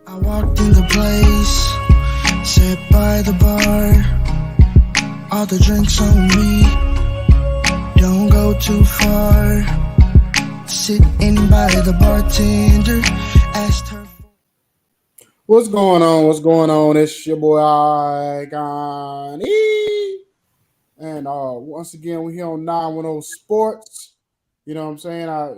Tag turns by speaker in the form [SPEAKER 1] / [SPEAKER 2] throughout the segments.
[SPEAKER 1] I walked in the place, sat by the bar, all the drinks on me, don't go too far, sitting by the bartender, asked her.
[SPEAKER 2] What's going on? What's going on? It's your boy Icon E. And once again, we're here on 910 Sports. You know what I'm saying? I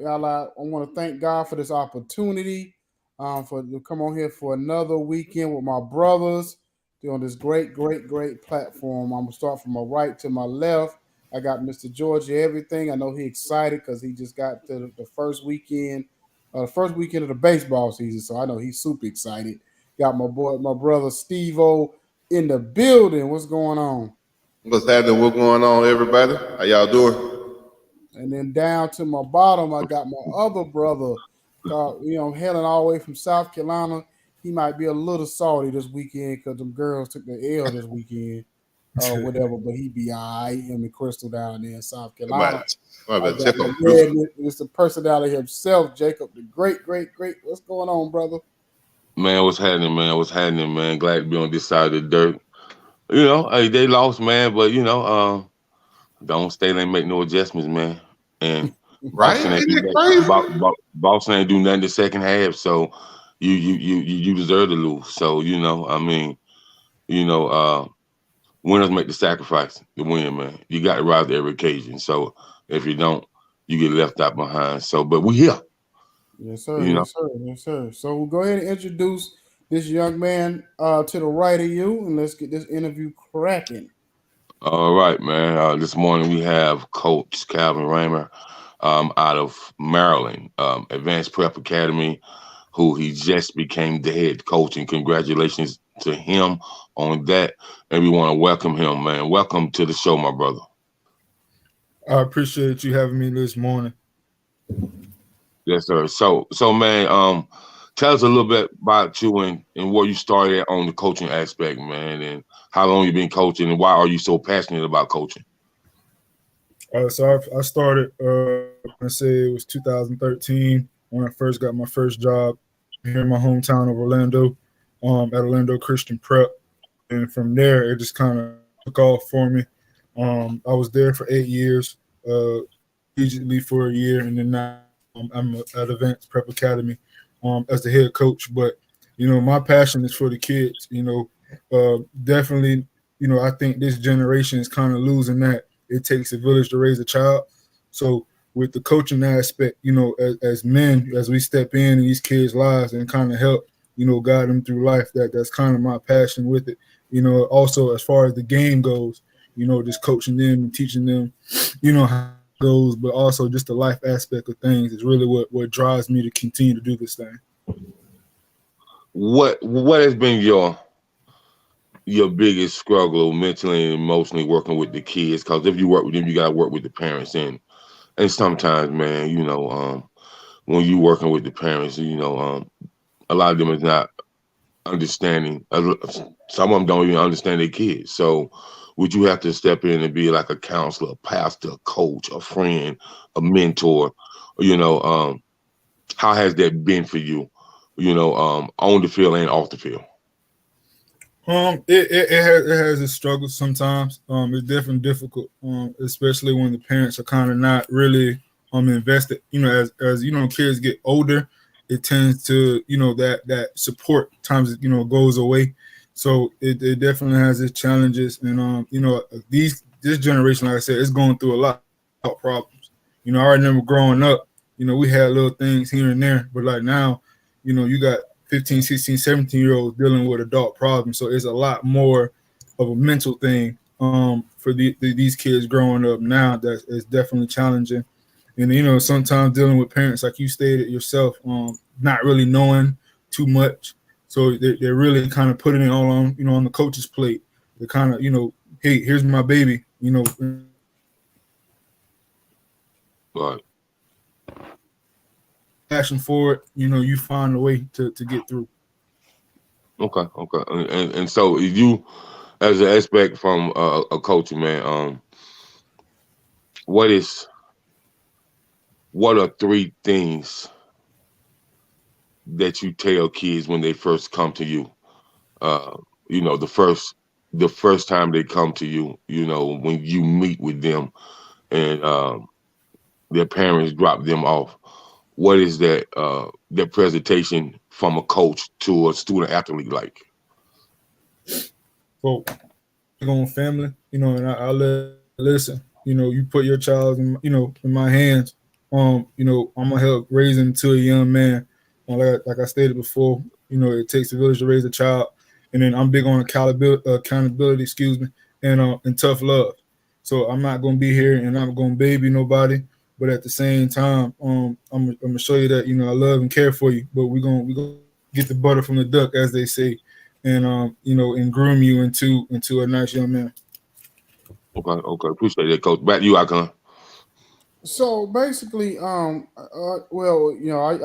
[SPEAKER 2] want to thank God for this opportunity for to come on here for another weekend with my brothers on this great platform. I'm going to start from my right to my left. I got Mr. Georgia Everything. I know he's excited because he just got to the first weekend of the baseball season. So I know he's super excited. Got my brother Steve O in the building. What's going on?
[SPEAKER 3] What's happening? What's going on, everybody? How y'all doing?
[SPEAKER 2] And then down to my bottom, I got my other brother, hailing all the way from South Carolina. He might be a little salty this weekend because them girls took the L this weekend, whatever. But he be all right. Him and Crystal down there in South Carolina.
[SPEAKER 3] I
[SPEAKER 2] I
[SPEAKER 3] better
[SPEAKER 2] got
[SPEAKER 3] check
[SPEAKER 2] my
[SPEAKER 3] on
[SPEAKER 2] man,
[SPEAKER 3] Crystal.
[SPEAKER 2] Mr. Personality himself, Jacob, the great. What's going on, brother?
[SPEAKER 4] Man, what's happening, man? What's happening, man? Glad to be on this side of the dirt. You know, hey, they lost, man, but don't stay there and make no adjustments, man. And
[SPEAKER 3] Right?
[SPEAKER 4] Boston ain't
[SPEAKER 3] Isn't
[SPEAKER 4] do
[SPEAKER 3] it
[SPEAKER 4] that.
[SPEAKER 3] crazy?
[SPEAKER 4] Boston ain't do nothing the second half, so you deserve to lose. So you know, uh, winners make the sacrifice to win, man. You got to rise to every occasion. So if you don't, you get left out behind. So, but we here,
[SPEAKER 2] Yes, sir.
[SPEAKER 4] you know.
[SPEAKER 2] Yes, sir. Yes, sir. So we'll go ahead and introduce this young man to the right of you, and let's get this interview cracking.
[SPEAKER 4] All right, man. This morning we have Coach Kalvin Rymer out of Maryland, Advanced Prep Academy, who he just became the head coach. And congratulations to him on that. And we want to welcome him, man. Welcome to the show, my brother.
[SPEAKER 5] I appreciate you having me this morning.
[SPEAKER 4] Yes, sir. So man, tell us a little bit about you and where you started on the coaching aspect, man, and how long you been coaching and why are you so passionate about coaching?
[SPEAKER 5] So I started, I say it was 2013 when I first got my first job here in my hometown of Orlando, at Orlando Christian Prep. And from there, it just kind of took off for me. I was there for 8 years, immediately for a year, and then now I'm at Advanced Prep Academy as the head coach. But, my passion is for the kids, definitely, I think this generation is kind of losing that. It takes a village to raise a child. So with the coaching aspect, as men, as we step in these kids' lives and kind of help, guide them through life, that's kind of my passion with it. Also as far as the game goes, just coaching them and teaching them, how it goes, but also just the life aspect of things is really what drives me to continue to do this thing.
[SPEAKER 4] What has been your biggest struggle mentally and emotionally working with the kids? Because if you work with them, you gotta work with the parents, and sometimes, man, when you working with the parents, a lot of them is not understanding. Some of them don't even understand their kids. So, would you have to step in and be like a counselor, a pastor, a coach, a friend, a mentor? You know, how has that been for you? On the field and off the field.
[SPEAKER 5] It has its struggles sometimes. It's definitely difficult, especially when the parents are kind of not really invested. As kids get older, it tends to that support times goes away. So it definitely has its challenges, and this generation, like I said, is going through a lot of problems. I remember growing up, we had little things here and there, but like now, you got 15, 16, 17-year-olds dealing with adult problems. So it's a lot more of a mental thing for these kids growing up now that is definitely challenging. And, sometimes dealing with parents, like you stated yourself, not really knowing too much. So they're really kind of putting it all on the coach's plate. They're kind of, hey, here's my baby,
[SPEAKER 4] Right.
[SPEAKER 5] passion for it, you find a way to get through.
[SPEAKER 4] Okay. Okay. And so you, as an aspect from a coach, man, what are three things that you tell kids when they first come to you? You know, the first time they come to you, you know, when you meet with them and their parents drop them off. What is that presentation from a coach to a student athlete like?
[SPEAKER 5] So on family, and I listen. You put your child in my hands. I'm gonna help raise him to a young man. Like I stated before, it takes a village to raise a child, and then I'm big on accountability, excuse me, and tough love. So I'm not gonna be here and I'm gonna baby nobody, but at the same time, I'm gonna show you that I love and care for you. But we gonna get the butter from the duck, as they say, and and groom you into a nice young man.
[SPEAKER 4] Okay, appreciate that, coach. Back to you, Icon.
[SPEAKER 2] So basically, well,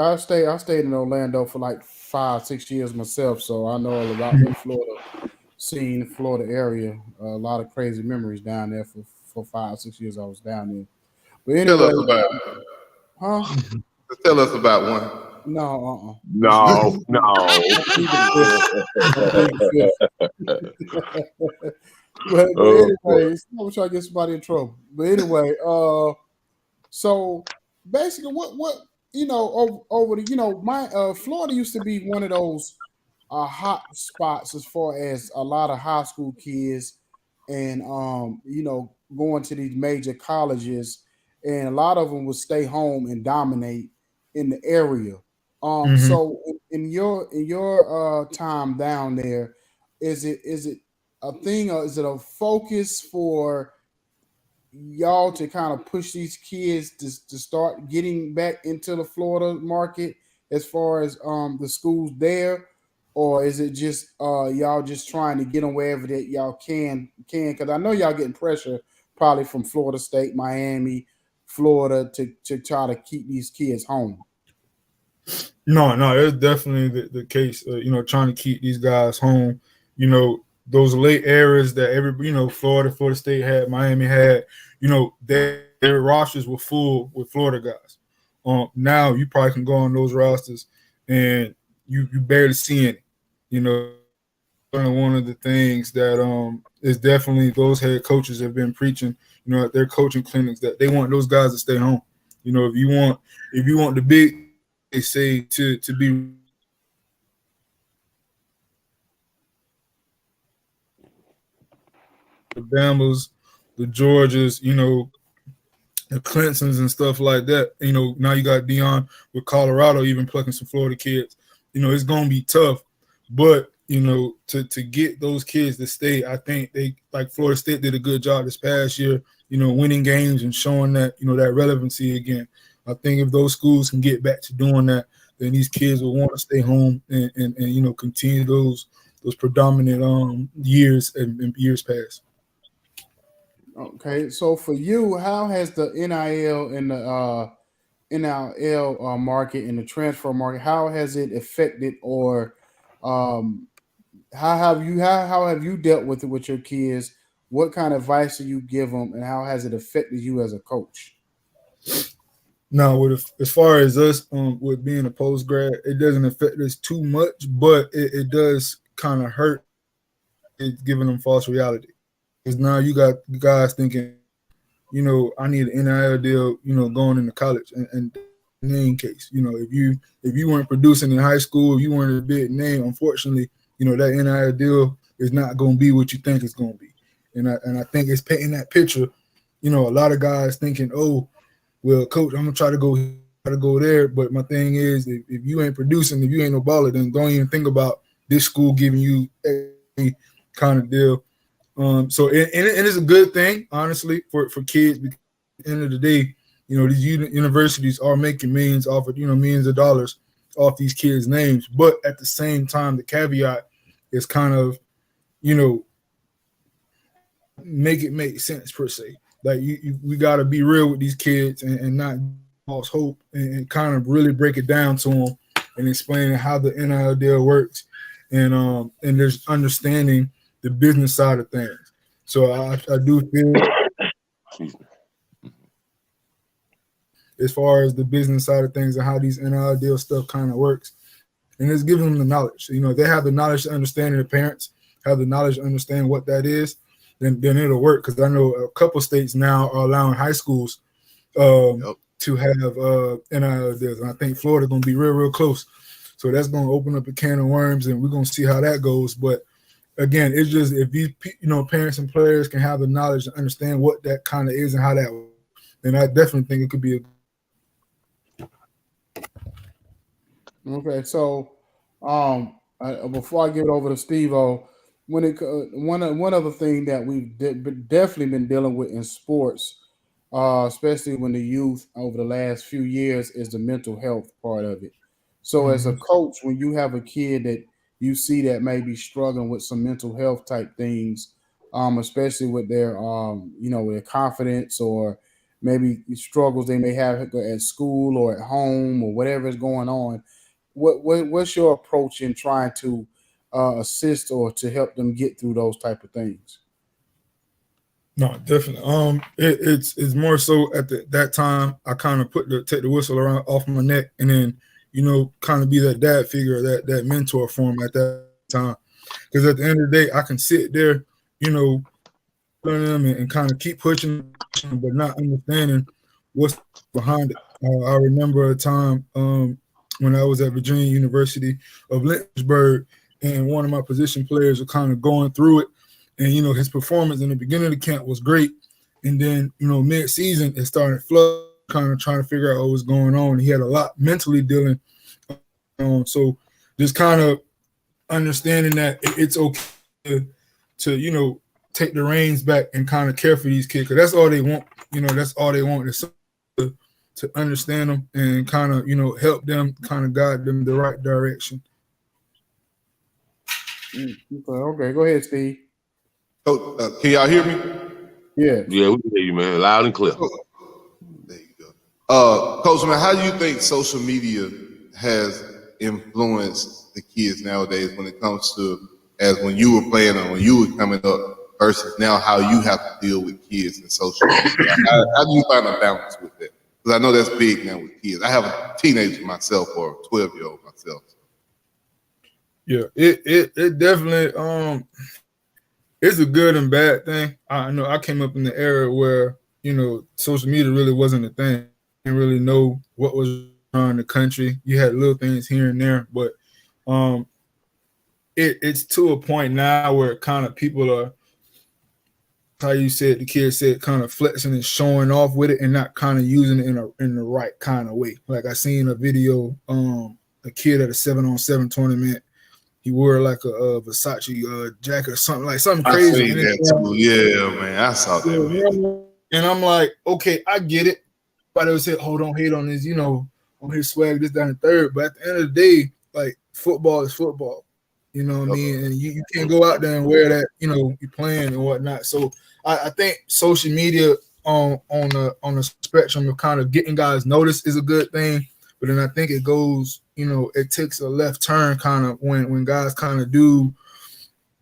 [SPEAKER 2] I stayed in Orlando for like 5, 6 years myself, so I know all about the Florida scene, Florida area. A lot of crazy memories down there for 5, 6 years I was down there. But
[SPEAKER 3] Tell
[SPEAKER 2] anyway,
[SPEAKER 3] us about
[SPEAKER 2] huh?
[SPEAKER 3] tell us about one.
[SPEAKER 2] No,
[SPEAKER 4] No, no.
[SPEAKER 2] I plead the fifth. I plead the fifth. But
[SPEAKER 4] Oh boy.
[SPEAKER 2] anyway, I'm trying to get somebody in trouble. But anyway, so basically, what over the my Florida used to be one of those hot spots as far as a lot of high school kids and going to these major colleges, and a lot of them would stay home and dominate in the area.
[SPEAKER 5] Mm-hmm.
[SPEAKER 2] So in your time down there, is it a thing or is it a focus for y'all to kind of push these kids to start getting back into the Florida market as far as the schools there, or is it just y'all just trying to get them wherever that y'all can? Because I know y'all getting pressure probably from Florida State, Miami, Florida to try to keep these kids home.
[SPEAKER 5] No, it's definitely the case. Trying to keep these guys home. Those late eras that Florida State had, Miami had. Their rosters were full with Florida guys. Now you probably can go on those rosters and you barely see any. One of the things that is definitely those head coaches have been preaching. At their coaching clinics that they want those guys to stay home. If you want the big, they say to be the Bama's, the Georgias, the Clintons and stuff like that. Now you got Dion with Colorado, even plucking some Florida kids. It's gonna be tough, but to get those kids to stay, I think they like Florida State did a good job this past year. Winning games and showing that that relevancy again. I think if those schools can get back to doing that, then these kids will want to stay home and continue those predominant years and years past.
[SPEAKER 2] Okay, so for you, how has the NIL and the NIL market and the transfer market, how has it affected, or um, how have you dealt with it with your kids? What kind of advice do you give them, and how has it affected you as a coach?
[SPEAKER 5] Now, as far as us with being a post grad, it doesn't affect us too much, but it does kind of hurt. It's giving them false reality because now you got guys thinking, I need an NIL deal, going into college, and name case, if you weren't producing in high school, you weren't a big name. Unfortunately, that NIL deal is not going to be what you think it's going to be, and I think it's painting that picture. A lot of guys thinking, oh, well, coach, I'm gonna try to go there. But my thing is, if you ain't producing, if you ain't no baller, then don't even think about this school giving you any kind of deal. So it's a good thing, honestly, for kids. Because at the end of the day, these universities are making millions off of millions of dollars off these kids' names. But at the same time, the caveat is kind of make it make sense per se. Like we got to be real with these kids and not false hope and kind of really break it down to them and explain how the NIL deal works and there's understanding the business side of things. So I do feel as far as the business side of things and how these NIL deal stuff kind of works, and it's giving them the knowledge. They have the knowledge to understand, and the parents have the knowledge to understand what that is, then it'll work. Because I know a couple states now are allowing high schools to have NIL deals, and I think Florida going to be real close. So that's going to open up a can of worms, and we're going to see how that goes. But again, it's just if parents and players can have the knowledge to understand what that kind of is and how that works, then I definitely think it could be
[SPEAKER 2] Okay, so before I give it over to Steve-O, one other thing that we've definitely been dealing with in sports, especially when the youth over the last few years, is the mental health part of it. So as a coach, when you have a kid that you see that may be struggling with some mental health type things, especially with their with their confidence, or maybe struggles they may have at school or at home or whatever is going on, what's your approach in trying to assist or to help them get through those type of things?
[SPEAKER 5] No, definitely. It's more so at that time I kind of take the whistle off my neck, and then kind of be that dad figure, that mentor for him at that time. Because at the end of the day, I can sit there, learn them and kind of keep pushing, but not understanding what's behind it. I remember a time when I was at Virginia University of Lynchburg, and one of my position players were kind of going through it. And, his performance in the beginning of the camp was great. And then, mid-season, it started flooding, kind of trying to figure out what was going on. He had a lot mentally dealing on. So just kind of understanding that it's okay to take the reins back and kind of care for these kids. Because that's all they want. That's all they want is to understand them and kind of, help them, kind of guide them the right direction.
[SPEAKER 2] Okay, go ahead, Steve.
[SPEAKER 3] Oh, can y'all hear me?
[SPEAKER 2] Yeah,
[SPEAKER 4] we can hear you, man, loud and clear.
[SPEAKER 3] There you go. Coach, man, how do you think social media has influenced the kids nowadays when it comes to as when you were playing or when you were coming up versus now how you have to deal with kids in social media? How do you find a balance with that? Because I know that's big now with kids. I have a teenager myself, or a 12-year-old myself.
[SPEAKER 5] Yeah, it definitely it's a good and bad thing. I know I came up in the era where, social media really wasn't a thing. I didn't really know what was around the country. You had little things here and there, but it's to a point now where kind of people are, how you said, the kids said, kind of flexing and showing off with it and not kind of using it in the right kind of way. Like I seen a video, a kid at a 7-on-7 tournament. He wore like a Versace jacket or something crazy.
[SPEAKER 3] I seen that too. Yeah, man, I saw that.
[SPEAKER 5] And I'm like, okay, I get it. But they would say, oh, don't hate on his, on his swag, this, down, and third. But at the end of the day, like, football is football. You know what I mean? And you can't go out there and wear that, you're playing and whatnot. So I think social media on the spectrum of kind of getting guys noticed is a good thing. But then I think it goes, it takes a left turn kind of when guys kind of do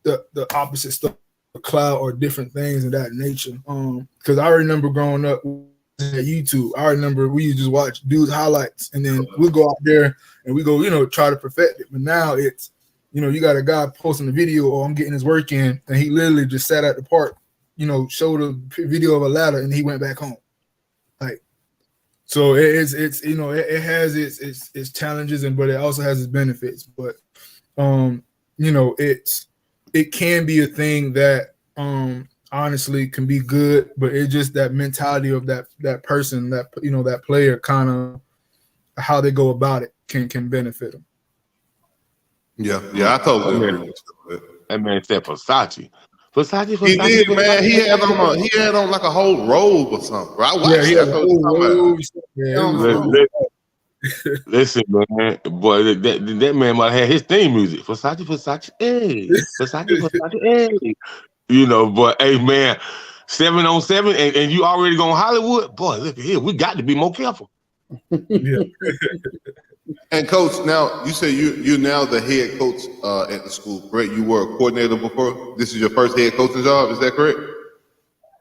[SPEAKER 5] the opposite stuff, cloud or different things of that nature. Because I remember growing up at YouTube, I remember we used to just watch dudes' highlights, and then we go out there and we go, try to perfect it. But now it's, you got a guy posting a video, or I'm getting his work in, and he literally just sat at the park, showed a video of a ladder, and he went back home. Like, so it's it has its challenges, but it also has its benefits. But it can be a thing that honestly can be good, but it's just that mentality of that person, that player, kind of how they go about it can benefit them.
[SPEAKER 3] Yeah, I totally agree.
[SPEAKER 4] That man said Versace.
[SPEAKER 3] He did, man. He had on like a whole robe or something. Bro. I watched
[SPEAKER 4] that. Listen, man, boy, that man might have had his theme music. Versace, hey. Versace, hey. But hey, man, 7-on-7, and you already going Hollywood? Boy, look at here. We got to be more careful.
[SPEAKER 5] Yeah.
[SPEAKER 3] And coach, now you say you're now the head coach at the school, correct? You were a coordinator before. This is your first head coaching job, is that correct?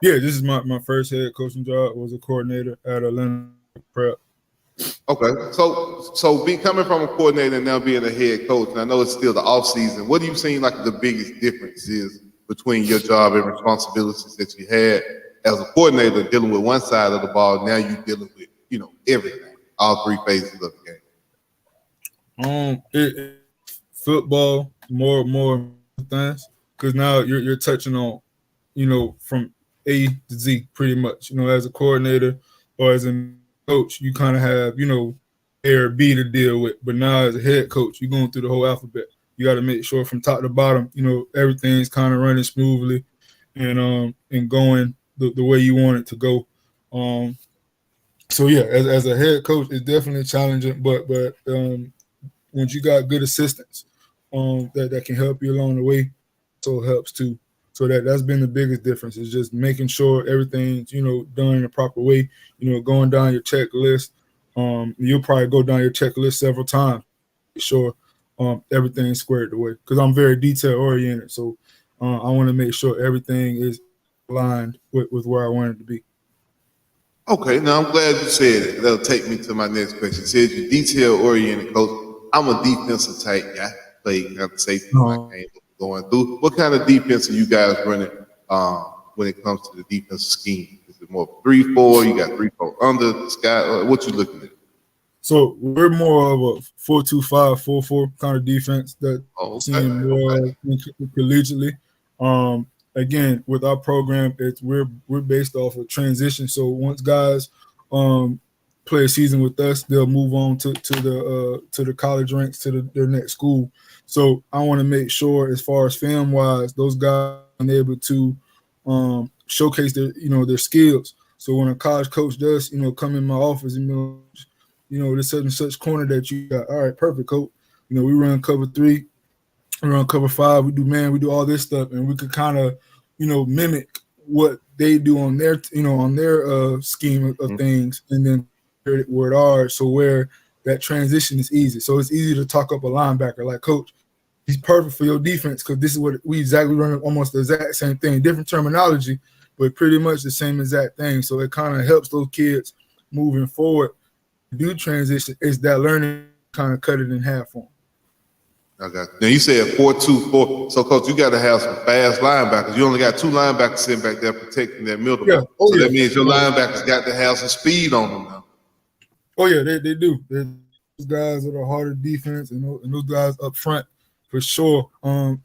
[SPEAKER 5] Yeah, this is my first head coaching job. I was a coordinator at Atlanta Prep.
[SPEAKER 3] Okay, so be coming from a coordinator and now being a head coach, and I know it's still the off season. What do you seem like the biggest difference is between your job and responsibilities that you had as a coordinator dealing with one side of the ball? Now you're dealing with everything, all three phases of the game.
[SPEAKER 5] Football more things because now you're touching on from A to Z pretty much. As a coordinator or as a coach, you kind of have A or B to deal with. But now as a head coach, you're going through the whole alphabet. You got to make sure from top to bottom, everything's kind of running smoothly and going the way you want it to go. So yeah, as a head coach, it's definitely challenging. But once you got good assistants that can help you along the way, so it helps too. So that's been the biggest difference is just making sure everything's done in the proper way. Going down your checklist. You'll probably go down your checklist several times. Make sure everything's squared away because I'm very detail oriented. So I want to make sure everything is aligned with where I want it to be.
[SPEAKER 3] Okay, now I'm glad you said it. That'll take me to my next question. You said you're detail-oriented coach. I'm a defensive type guy. Played kind of safety when I came going through. What kind of defense are you guys running when it comes to the defensive scheme? Is it more 3-4? You got 3-4 under the sky? What you looking at?
[SPEAKER 5] So we're more of a 4-2-5, 4-4 kind of defense that seeing more collegiately. Again, with our program, we're based off of transition. So once guys play a season with us, they'll move on to the college ranks to their next school. So I want to make sure, as far as film wise, those guys are able to showcase their skills. So when a college coach does come in my office and there's such and such corner that you got, all right, perfect, coach. We run cover 3. We run cover 5, we do man, we do all this stuff, and we could kind of, mimic what they do on their, scheme of things, and then where it are, so where that transition is easy. So it's easy to talk up a linebacker like, coach, he's perfect for your defense because this is what we exactly run, almost the exact same thing, different terminology, but pretty much the same exact thing. So it kind of helps those kids moving forward do transition. Is that learning kind of cut it in half for them.
[SPEAKER 3] Okay. Now you said 4-2-4. So, coach, you got to have some fast linebackers. You only got 2 linebackers sitting back there protecting that middle.
[SPEAKER 5] Yeah.
[SPEAKER 3] So that means your linebackers got to have some speed on them now.
[SPEAKER 5] Oh yeah, they do. Those guys that are harder defense and those guys up front for sure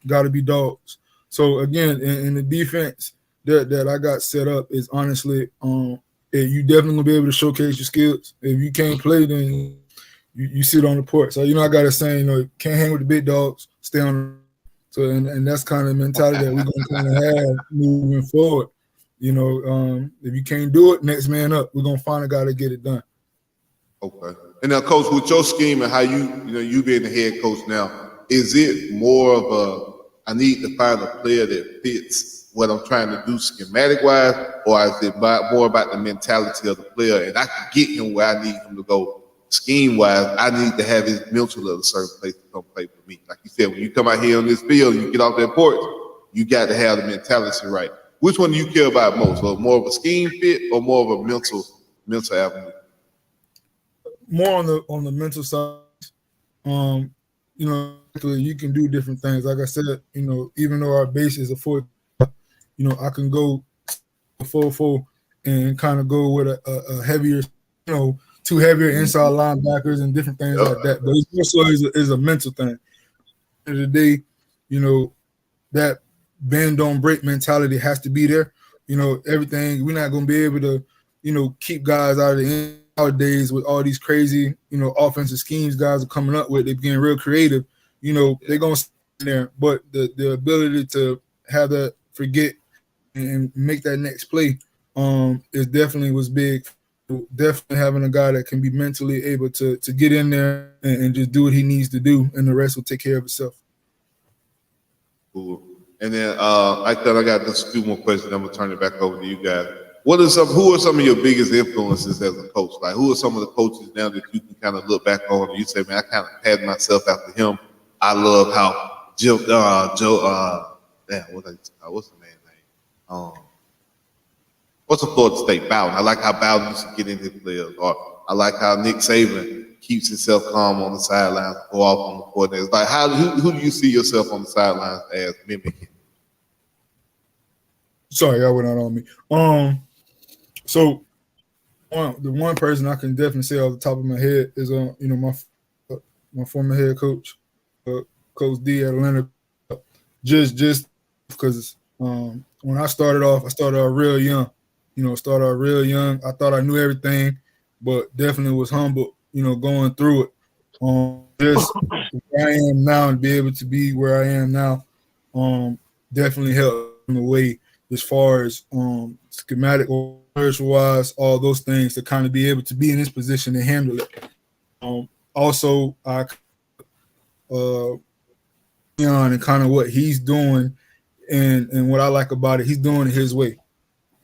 [SPEAKER 5] got to be dogs. So again, in the defense that I got set up is honestly you definitely gonna be able to showcase your skills. If you can't play, then you sit on the porch. So I got a saying, can't hang with the big dogs, stay on. So and that's kind of the mentality that we're gonna kind of have moving forward. If you can't do it, next man up. We're gonna find a guy to get it done.
[SPEAKER 3] Okay. And now, coach, with your scheme and how you being the head coach now, is it more of I need to find a player that fits what I'm trying to do schematic wise, or is it more about the mentality of the player and I can get him where I need him to go? Scheme wise, I need to have his mental at a certain place to come play for me. Like you said, when you come out here on this field, you get off that porch, you got to have the mentality right. Which one do you care about most? Or more of a scheme fit or more of a mental avenue?
[SPEAKER 5] More on the mental side. You can do different things. Like I said, even though our base is a 4, I can go 4-4 and kind of go with a heavier, 2 heavier inside linebackers and different things like that. But it also is a mental thing. At the end of the day, that bend don't break mentality has to be there. Everything, we're not going to be able to, keep guys out of the end nowadays with all these crazy, offensive schemes guys are coming up with. They're getting real creative. They're going to stay there. But the ability to have that forget and make that next play is definitely was big. Definitely having a guy that can be mentally able to get in there and just do what he needs to do, and the rest will take care of itself.
[SPEAKER 3] Cool. And then I thought I got just a few more questions. I'm gonna turn it back over to you guys. Who are some of your biggest influences as a coach? Like, who are some of the coaches now that you can kind of look back on and you say, man, I kind of patterned myself after him. I love how Joe what's the man's name? What's the Florida State? Bowden. I like how Bowden used to get in his players. Or I like how Nick Saban keeps himself calm on the sidelines, go off on the court. It's like, who do you see yourself on the sidelines as mimicking?
[SPEAKER 5] Sorry, y'all went out on me. So the one person I can definitely say off the top of my head is my former head coach, Coach D at Atlanta. Just because when I started off real young. Started out real young. I thought I knew everything, but definitely was humbled, going through it. Just where I am now and be able to be where I am now, definitely helped me away as far as schematic or wise, all those things to kind of be able to be in this position and handle it. Also, I and kind of what he's doing and what I like about it, he's doing it his way.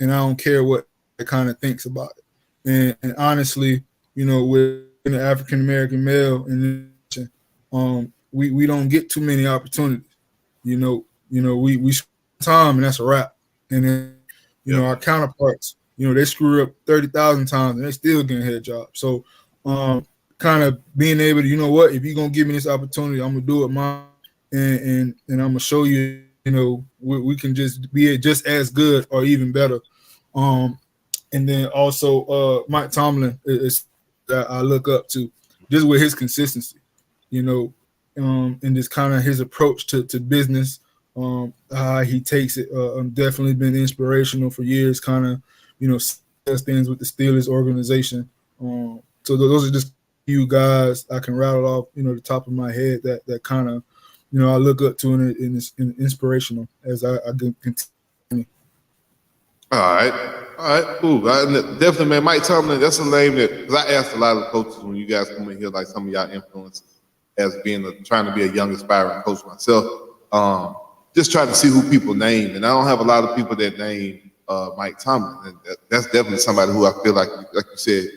[SPEAKER 5] And I don't care what it kind of thinks about it. And honestly, with an African American male, and we don't get too many opportunities. We time and that's a wrap. And then our counterparts, they screw up 30,000 times and they still getting head jobs. So kind of being able to, if you're gonna give me this opportunity, I'm gonna do it mine, and I'm gonna show you, we can just be just as good or even better. And then also Mike Tomlin is that I look up to, just with his consistency, and just kind of his approach to business, how he takes it. Definitely been inspirational for years, kind of, does things with the Steelers organization. So those are just a few guys I can rattle off, the top of my head that kind of, I look up to and it's inspirational as I continue.
[SPEAKER 3] All right, cool. Definitely, man. Mike Tomlin, that's a name that, because I asked a lot of coaches when you guys come in here, like some of y'all influences, as being trying to be a young aspiring coach myself. Just trying to see who people name, and I don't have a lot of people that name Mike Tomlin, and that's definitely somebody who I feel like you said,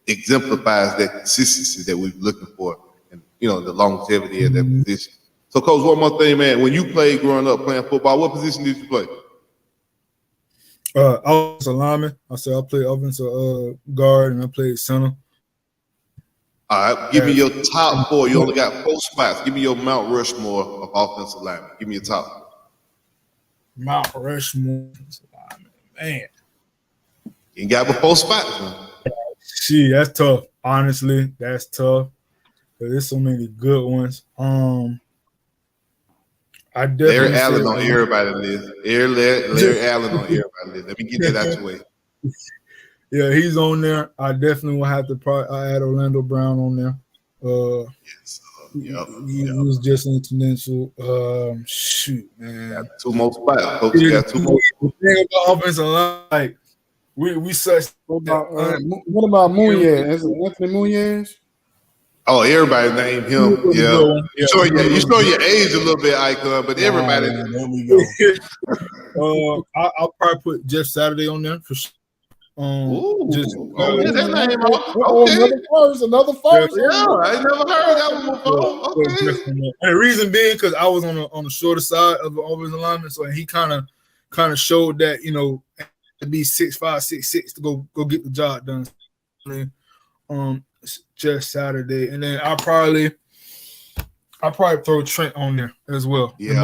[SPEAKER 3] exemplifies that consistency that we're looking for, and the longevity of that position. So, Coach, one more thing, man. When you played growing up playing football, what position did you play?
[SPEAKER 5] I was a lineman. I played offensive guard and I played center.
[SPEAKER 3] All right, give me your top four. You only got 4 spots. Give me your Mount Rushmore of offensive linemen. Give me your top.
[SPEAKER 5] Mount Rushmore, man.
[SPEAKER 3] You got 4 spots, man.
[SPEAKER 5] Gee, that's tough. Honestly, that's tough. There's so many good ones. I definitely
[SPEAKER 3] Larry Allen on everybody's list. Larry Allen on everybody's list. Let me get that out your way.
[SPEAKER 5] Yeah, he's on there. I definitely will have to probably add Orlando Brown on there.
[SPEAKER 3] Yes.
[SPEAKER 5] He was just incidental. Shoot, man.
[SPEAKER 3] Got 2 more spots, folks. You got 2 more.
[SPEAKER 5] The thing about offensive line, like we such.
[SPEAKER 2] What about Muñez? Is it Anthony Muñez?
[SPEAKER 3] Oh, everybody named him. Yeah. You showing your age a little bit, Icon, but everybody.
[SPEAKER 2] There we go.
[SPEAKER 5] I'll probably put Jeff Saturday on there for sure.
[SPEAKER 3] That name.
[SPEAKER 2] Okay. Another first.
[SPEAKER 3] Yeah, I ain't never heard that one before. Okay.
[SPEAKER 5] And the reason being because I was on the shorter side of the offensive lineman, so he kind of showed that to be 6'5", 6'6" to go get the job done. Just Saturday, and then I'll probably throw Trent on there as well.
[SPEAKER 3] Yeah,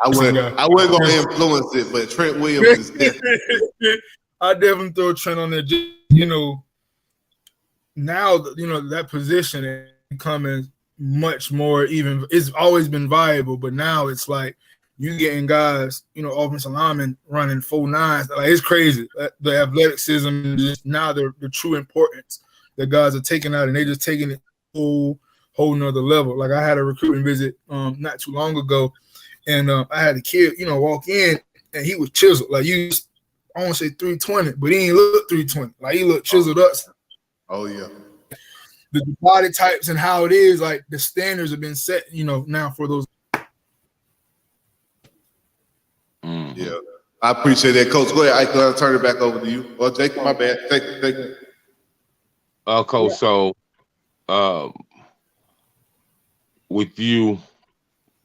[SPEAKER 3] I wasn't gonna influence it, but Trent Williams is definitely.
[SPEAKER 5] I definitely throw Trent on there. Just, now that position is becoming much more even. It's always been viable, but now it's like you getting guys, offensive linemen running 4.9s. Like it's crazy. The athleticism, just now the true importance that guys are taking out, and they just taking it whole nother level. Like I had a recruiting visit not too long ago, and I had a kid, walk in, and he was chiseled. Like I won't say 320, but he ain't look 320. Like he looked chiseled up.
[SPEAKER 3] Oh yeah.
[SPEAKER 5] The body types and how it is, like the standards have been set, now for those.
[SPEAKER 3] Yeah, I appreciate that, Coach. Go ahead, I'll turn it back over to you. Well, Jacob, my bad. Thank you.
[SPEAKER 4] Coach, so with you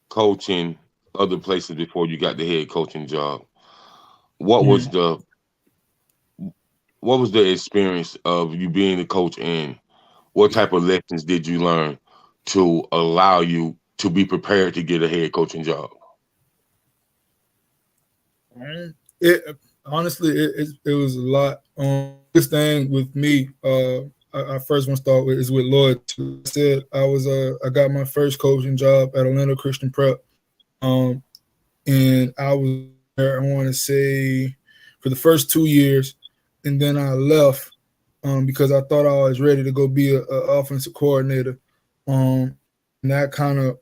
[SPEAKER 4] coaching other places before you got the head coaching job, what was the experience of you being the coach in what type of lessons did you learn to allow you to be prepared to get a head coaching job?
[SPEAKER 5] It honestly, it was a lot. This thing with me, I first want to start with is with loyalty. I said I got my first coaching job at Orlando Christian Prep, and I was there. I want to say for the first 2 years, and then I left because I thought I was ready to go be a offensive coordinator. And that kind of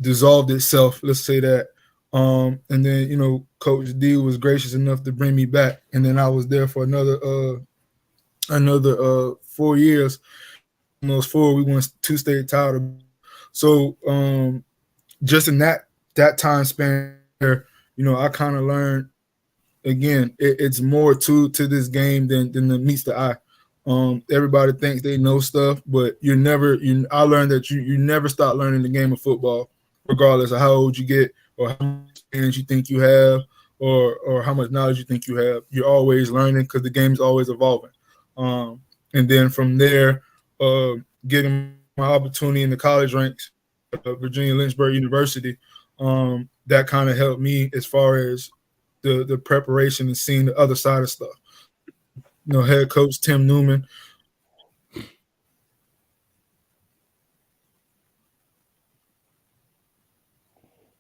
[SPEAKER 5] dissolved itself. Let's say that. And then Coach D was gracious enough to bring me back, and then I was there for another 4 years. In those 4, we won 2 state titles. So just in that time span, I kind of learned. Again, it's more to this game than the meets the eye. Everybody thinks they know stuff, but I learned that you never stop learning the game of football, regardless of how old you get or how much experience you think you have or how much knowledge you think you have. You're always learning because the game's always evolving. And then from there, getting my opportunity in the college ranks at Virginia Lynchburg University, that kind of helped me as far as the preparation and seeing the other side of stuff. Head coach Tim Newman.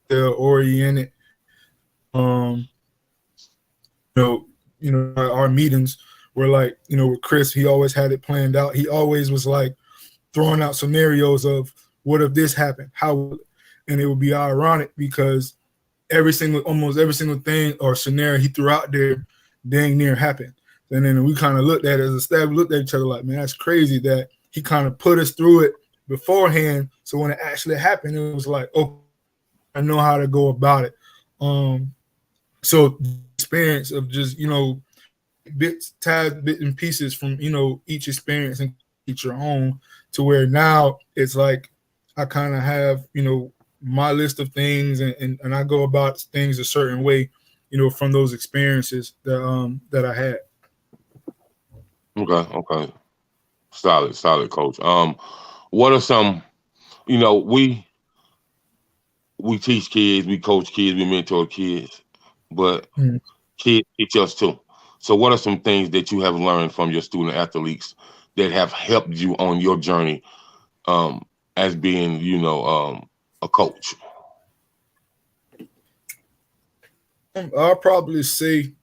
[SPEAKER 5] They're oriented. Our meetings were like, with Chris, he always had it planned out. He always was like throwing out scenarios of what if this happened, how would it? And it would be ironic because almost every single thing or scenario he threw out there dang near happened. And then we kind of looked at it as a staff, we looked at each other like, man, that's crazy that he kind of put us through it beforehand. So when it actually happened, it was like, oh, I know how to go about it. So the experience of just, bits and pieces from, each experience and each your own, to where now it's like I kind of have, my list of things and I go about things a certain way, from those experiences that I had.
[SPEAKER 4] Okay. Solid, coach. What are some, we teach kids, we coach kids, we mentor kids, but kids teach us too. So what are some things that you have learned from your student athletes that have helped you on your journey as being, a coach?
[SPEAKER 5] I'll probably say,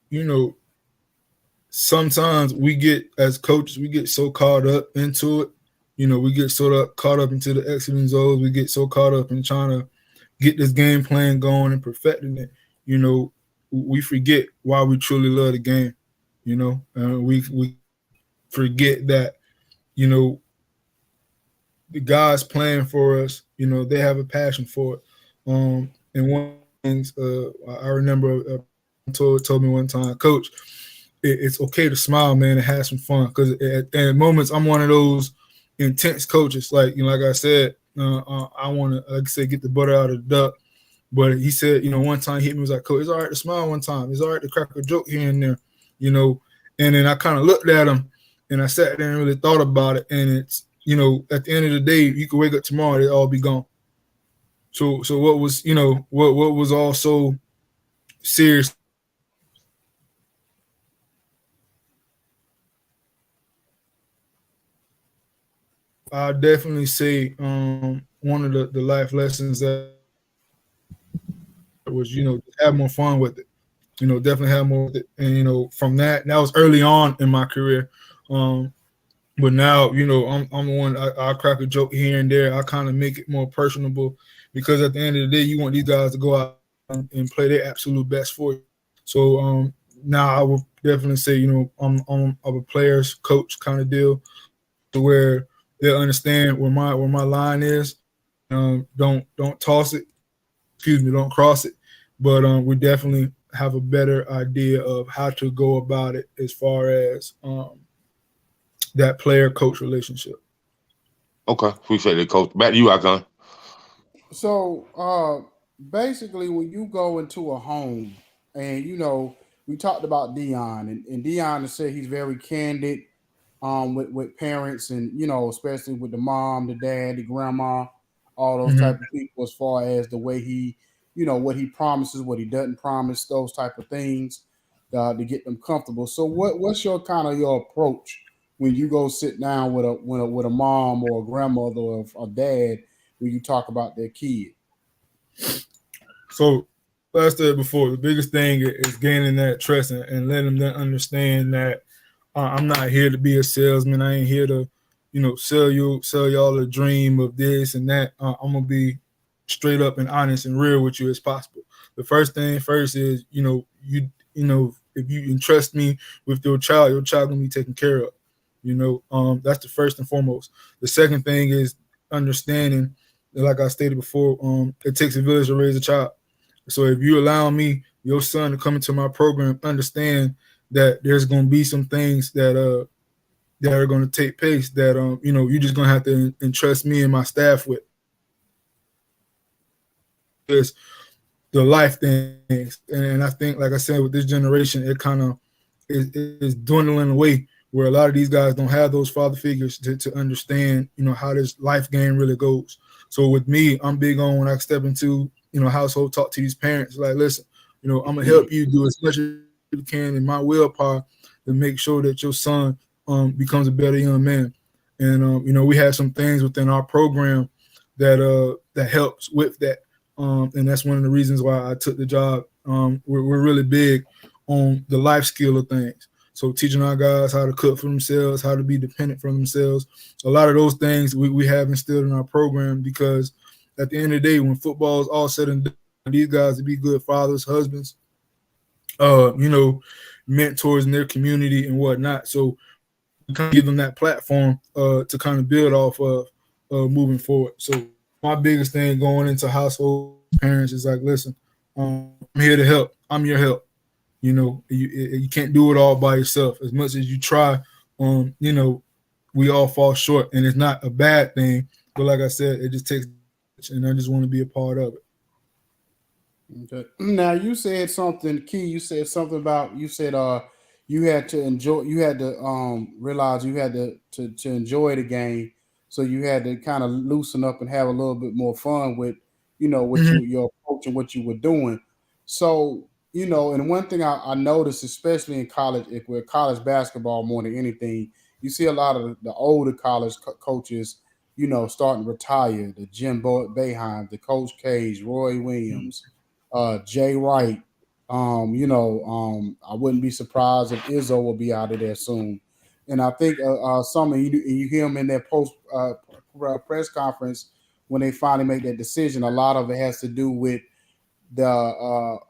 [SPEAKER 5] sometimes we get, as coaches, we get so caught up into it. We get caught up into the X's and O's. We get so caught up in trying to get this game plan going and perfecting it. We forget why we truly love the game. We forget that, the guys playing for us, they have a passion for it. And one of the things I remember told me one time, Coach, it's okay to smile, man, and have some fun. Because at moments, I'm one of those intense coaches. Like, like I said, I want to, like I said, get the butter out of the duck. But he said, one time he hit me, was like, Coach, it's all right to smile one time. It's all right to crack a joke here and there, And then I kind of looked at him and I sat there and really thought about it. And it's, at the end of the day, you could wake up tomorrow, it'll all be gone. So what was, what was all so serious? I definitely say one of the life lessons that was, have more fun with it. Definitely have more with it. And, from that was early on in my career. But now, I'm the one, I crack a joke here and there. I kind of make it more personable because at the end of the day, you want these guys to go out and play their absolute best for you. So now I would definitely say, I'm a player's coach kind of deal, to where they'll understand where my line is. Don't toss it. Don't cross it. But we definitely have a better idea of how to go about it as far as that player-coach relationship.
[SPEAKER 4] Okay, appreciate it, Coach. Back to you, Icon.
[SPEAKER 2] So basically, when you go into a home, and we talked about Dion, and Dion said he's very candid. with parents, and especially with the mom, the dad, the grandma, all those
[SPEAKER 5] Mm-hmm.
[SPEAKER 2] type of people, as far as the way he, what he promises, what he doesn't promise, those type of things, to get them comfortable. So what's your kind of your approach when you go sit down with a mom or a grandmother or a dad when you talk about their kid?
[SPEAKER 5] So, like I said before, the biggest thing is gaining that trust and letting them understand that I'm not here to be a salesman. I ain't here to, sell y'all a dream of this and that. I'm gonna be straight up and honest and real with you as possible. The first thing first is, if you entrust me with your child gonna be taken care of. That's the first and foremost. The second thing is understanding, like I stated before, it takes a village to raise a child. So if you allow me, your son, to come into my program, understand that there's going to be some things that are going to take place that you're just going to have to entrust me and my staff with. Because the life things, and I think, like I said, with this generation, it kind of is dwindling away, where a lot of these guys don't have those father figures to understand, how this life game really goes. So with me, I'm big on when I step into, household, talk to these parents, like, listen, I'm gonna help you do as much as you can in my willpower to make sure that your son becomes a better young man. And we have some things within our program that helps with that. And that's one of the reasons why I took the job. We're really big on the life skill of things. So teaching our guys how to cook for themselves, how to be dependent for themselves. A lot of those things we have instilled in our program, because at the end of the day, when football is all said and done, these guys to be good fathers, husbands, mentors in their community and whatnot. So we kind of give them that platform to kind of build off of moving forward. So my biggest thing going into household parents is like, listen, I'm here to help. I'm your help. You can't do it all by yourself. As much as you try, we all fall short, and it's not a bad thing. But like I said, it just takes, and I just want to be a part of it.
[SPEAKER 2] Okay. Now you said something key. You said something about, you said you had to enjoy, you had to realize you had to enjoy the game. So you had to kind of loosen up and have a little bit more fun with, what
[SPEAKER 5] Mm-hmm.
[SPEAKER 2] your approach and what you were doing. So, and one thing I noticed, especially in college, with college basketball more than anything, you see a lot of the older college coaches, starting to retire. The Jim Boeheim, the Coach Cage, Roy Williams, Jay Wright. I wouldn't be surprised if Izzo will be out of there soon. And I think some of you hear him in their post press conference when they finally make that decision. A lot of it has to do with the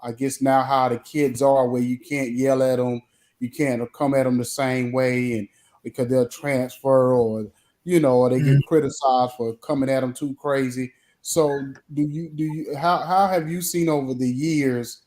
[SPEAKER 2] I guess now how the kids are, where you can't yell at them, you can't come at them the same way, and because they'll transfer, or they
[SPEAKER 5] Mm-hmm.
[SPEAKER 2] get criticized for coming at them too crazy. So do you how have you seen over the years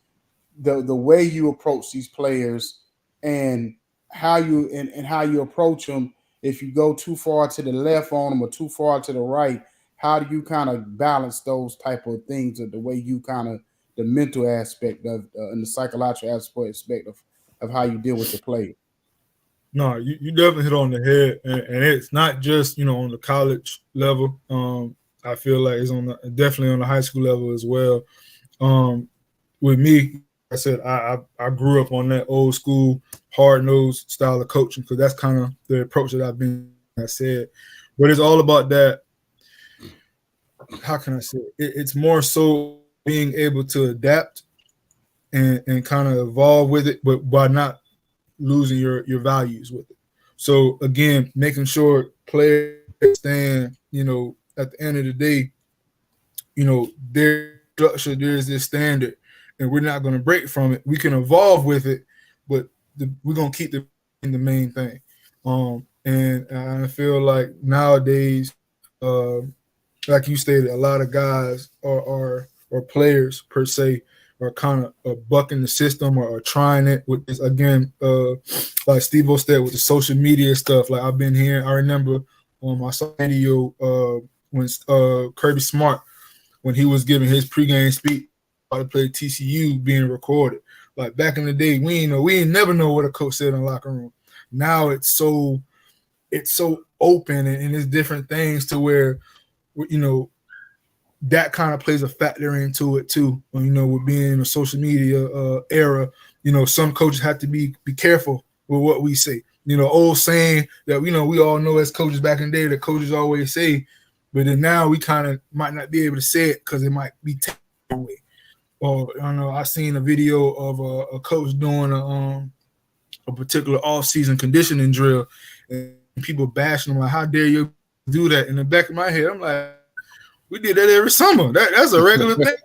[SPEAKER 2] the way you approach these players, and how you approach them? If you go too far to the left on them or too far to the right, how do you kind of balance those type of things, of the way you kind of the mental aspect of and the psychological aspect of how you deal with your player?
[SPEAKER 5] No, you definitely hit on the head, and it's not just on the college level. I feel like it's definitely on the high school level as well. Um, with me, like I said, I grew up on that old school hard nosed style of coaching, because that's kind of the approach that I've been. I said, but it's all about that. How can I say it's more so being able to adapt and kind of evolve with it, but by not losing your values with it. So again, making sure players understand, at the end of the day, their structure, there's this standard, and we're not going to break from it. We can evolve with it, but we're going to keep the main thing. And I feel like nowadays, uh, like you stated, a lot of guys or players per se are kind of bucking the system, or trying it with this again, like Steve O said, with the social media stuff. Like I've been here, I remember I saw a video when Kirby Smart, when he was giving his pregame speech how to play TCU, being recorded. Like back in the day, we ain't never know what a coach said in the locker room. Now it's so it's so open and it's different things to where, you know, that kind of plays a factor into it too. You know, with being in a social media era, you know, some coaches have to be careful with what we say. You know, old saying that we all know as coaches back in the day that coaches always say, but then now we kind of might not be able to say it because it might be taken away. Or I don't know, I seen a video of a coach doing a particular off-season conditioning drill, and people bashing him like, "How dare you do that?" In the back of my head, I'm like, we did that every summer. That's a regular thing.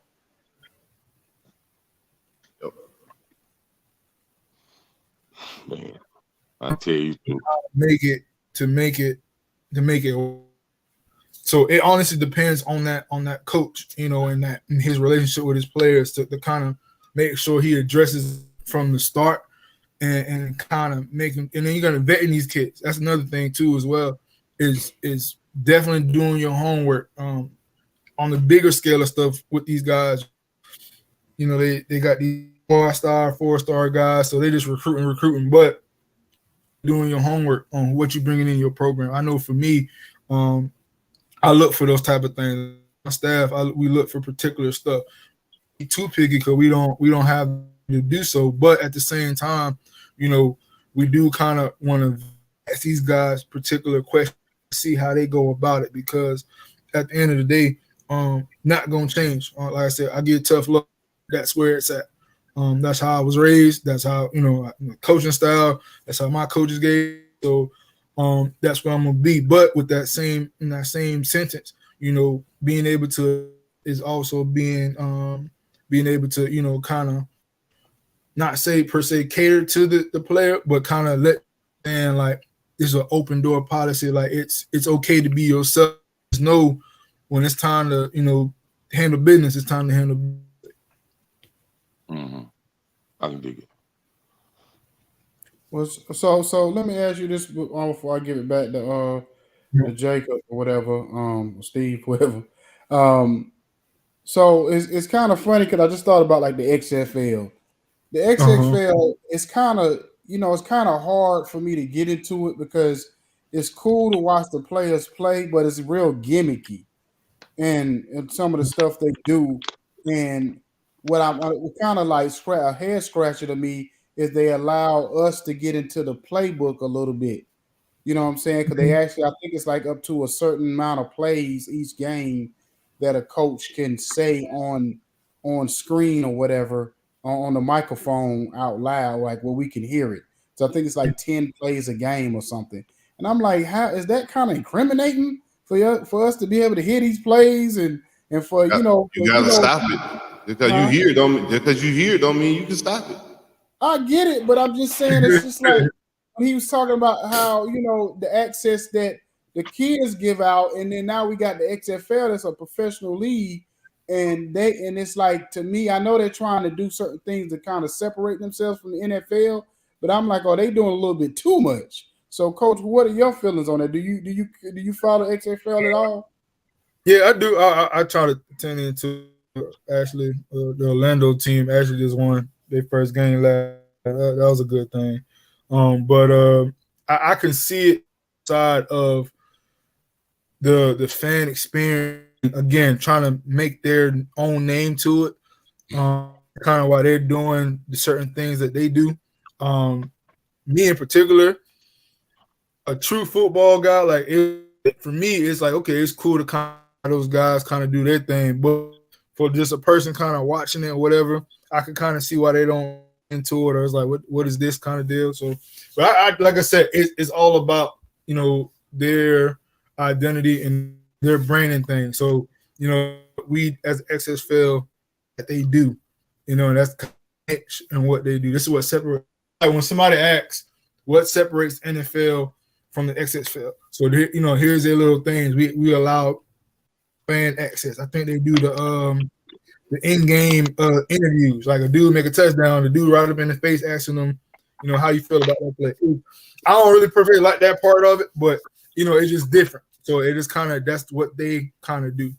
[SPEAKER 4] Man, I tell you,
[SPEAKER 5] Make it. So it honestly depends on that coach, you know, and his relationship with his players to kind of make sure he addresses from the start and kind of make them. And then you're gonna vet in these kids. That's another thing too, as well. Is definitely doing your homework. On the bigger scale of stuff with these guys, you know, they got these 4-star guys, so they just recruiting, but doing your homework on what you're bringing in your program. I know for me, I look for those type of things. My staff, we look for particular stuff. Too picky because we don't have to do so, but at the same time, you know, we do kind of want to ask these guys particular questions, see how they go about it, because at the end of the day, not gonna change. Like I said, I get tough love. That's where it's at. That's how I was raised. That's how, you know, coaching style. That's how my coaches gave. So that's where I'm gonna be. But with that same sentence, you know, being able to is also being able to, you know, kind of not say per se cater to the player, but kind of let and like it's an open door policy. Like it's okay to be yourself. Just know when it's time to, you know, handle business, it's time to handle business.
[SPEAKER 4] mm-hmm. I can dig it.
[SPEAKER 2] Well, so let me ask you this before I give it back to Jacob or whatever, Steve, whatever. So it's kind of funny because I just thought about like the XFL. The XFL is kind of, you know, it's kind of hard for me to get into it because it's cool to watch the players play, but it's real gimmicky and some of the stuff they do. And what I'm kind of like a head scratcher to me is they allow us to get into the playbook a little bit. You know what I'm saying? Because they actually, I think it's like up to a certain amount of plays each game that a coach can say on screen or whatever on the microphone out loud, like where we can hear it. So I think it's like 10 plays a game or something. And I'm like, how is that kind of incriminating for us to be able to hear these plays and for
[SPEAKER 3] you gotta stop it because you hear it don't mean you can stop it.
[SPEAKER 2] I get it, but I'm just saying it's just like he was talking about how, you know, the access that the kids give out, and then now we got the XFL that's a professional league, and it's like, to me, I know they're trying to do certain things to kind of separate themselves from the NFL, but I'm like, oh, they doing a little bit too much. So, Coach, what are your feelings on that? Do you follow XFL at all?
[SPEAKER 5] Yeah, I do. I try to tune into actually the Orlando team. Actually, just won their first game last. That was a good thing. But I can see it side of the fan experience again, trying to make their own name to it. Kind of why they're doing the certain things that they do. Me in particular, a true football guy, like for me, it's like, okay, it's cool to kind of those guys kind of do their thing, but for just a person kind of watching it or whatever, I can kind of see why they don't into it, or it's like, what is this kind of deal? So, but I like I said, it's all about, you know, their identity and their branding thing. So, you know, we as XFL that they do, you know, and that's and what they do. This is what separates. Like when somebody asks what separates NFL from the XFL, so you know, here's their little things. We allow fan access. I think they do the in-game interviews. Like a dude make a touchdown, the dude right up in the face asking them, you know, how you feel about that play. I don't really perfectly like that part of it, but you know, it's just different. So it is kind of, that's what they kind of do.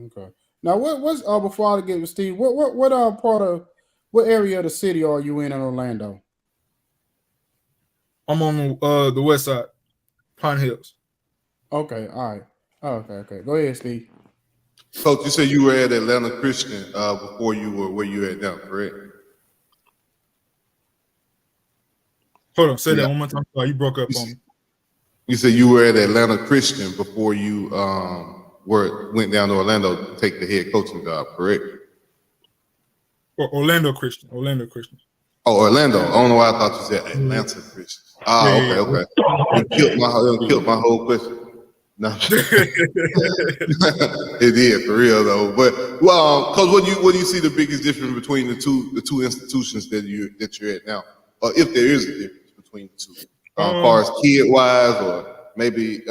[SPEAKER 2] Okay. Now, what's before I get with Steve, what area of the city are you in Orlando?
[SPEAKER 5] I'm on the west side, Pine Hills.
[SPEAKER 2] Okay, all right. Okay. Go ahead, Steve.
[SPEAKER 3] Coach, you said you were at Atlanta Christian before you were where you at now, correct?
[SPEAKER 5] Hold on, say that
[SPEAKER 3] Yeah.
[SPEAKER 5] one more time. Oh, you broke up on me.
[SPEAKER 3] You said you were at Atlanta Christian before you went down to Orlando to take the head coaching job, correct?
[SPEAKER 5] Orlando Christian. Orlando Christian.
[SPEAKER 3] Oh, Orlando. I don't know why I thought you said Atlanta Christian. Ah,
[SPEAKER 5] Yeah.
[SPEAKER 3] okay. You killed my whole question. No, it did for real though. But Coach, what do you see the biggest difference between the two institutions that you're at now, or if there is a difference between the two, as far as kid wise, or maybe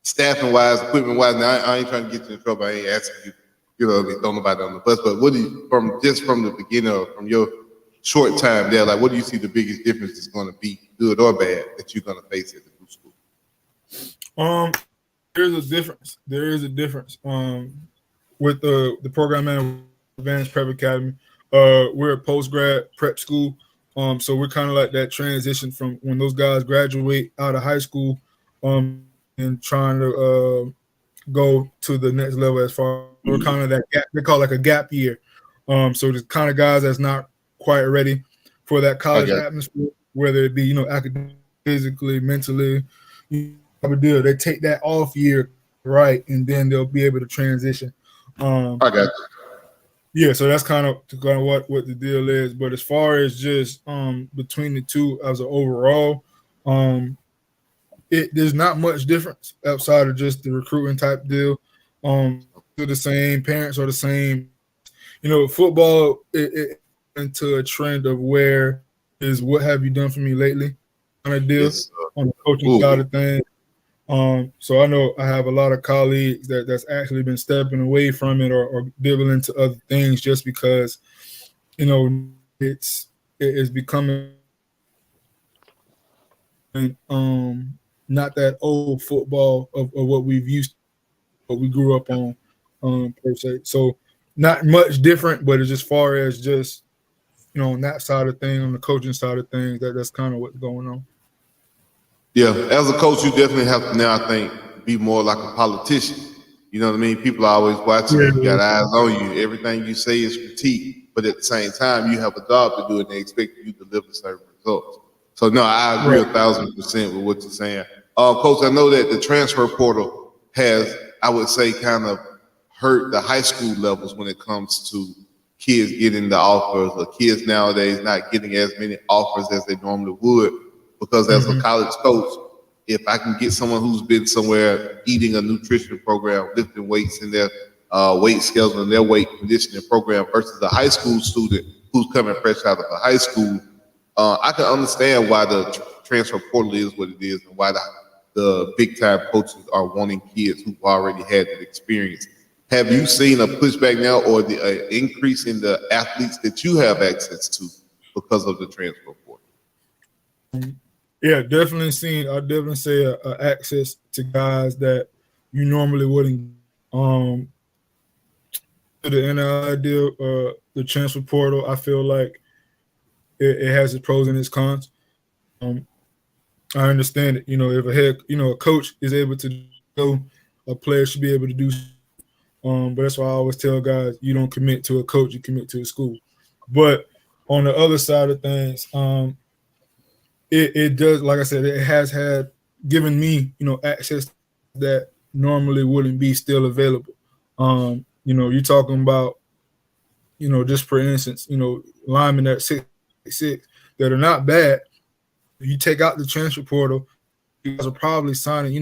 [SPEAKER 3] staffing wise, equipment wise? Now I ain't trying to get you in trouble. I ain't asking you, throw nobody on the bus. But what do you from the beginning, or from your short time there, like what do you see the biggest difference is going to be, good or bad, that you're going to face at the new school?
[SPEAKER 5] There's a difference. There is a difference. With the program and Advanced Prep Academy, we're a post-grad prep school. So we're kind of like that transition from when those guys graduate out of high school, and trying to go to the next level. As far we're kind of that gap, they call it like a gap year. So the kind of guys that's not quite ready for that college atmosphere, whether it be academically, physically, mentally, type of deal. They take that off year, right, and then they'll be able to transition.
[SPEAKER 3] I got you.
[SPEAKER 5] Yeah, so that's kind of what the deal is. But as far as just between the two as an overall, there's not much difference outside of just the recruiting type deal. They're the same, parents are the same. Football it into a trend of where is what have you done for me lately kind of deal.
[SPEAKER 3] Yes,
[SPEAKER 5] on the coaching side of things. So I know I have a lot of colleagues that's actually been stepping away from it or dibbling into other things just because, it's becoming not that old football of what we've used to, what we grew up on, per se. So not much different, but it's as far as just, on that side of things, on the coaching side of things, that's kind of what's going on.
[SPEAKER 3] Yeah, as a coach, you definitely have to now, I think, be more like a politician. You know what I mean? People are always watching you, got eyes on you. Everything you say is critique, but at the same time, you have a job to do and they expect you to deliver certain results. So, no, I agree 1,000% with what you're saying. Coach, I know that the transfer portal has, I would say, kind of hurt the high school levels when it comes to kids getting the offers, or kids nowadays not getting as many offers as they normally would. Because as a college coach, if I can get someone who's been somewhere eating a nutrition program, lifting weights in their weight scales and their weight conditioning program versus a high school student who's coming fresh out of a high school, I can understand why the transfer portal is what it is and why the big time coaches are wanting kids who've already had that experience. Have you seen a pushback now or the increase in the athletes that you have access to because of the transfer portal?
[SPEAKER 5] Yeah, definitely seen. I definitely say access to guys that you normally wouldn't. To the NIL deal, the transfer portal, I feel like it has its pros and its cons. I understand it. If a coach is able to go, a player should be able to do. But that's why I always tell guys, you don't commit to a coach, you commit to a school. But on the other side of things, it does, like I said, it has given me, access that normally wouldn't be still available. You're talking about, just for instance, linemen at 6'6" that are not bad. If you take out the transfer portal, you guys are probably signing,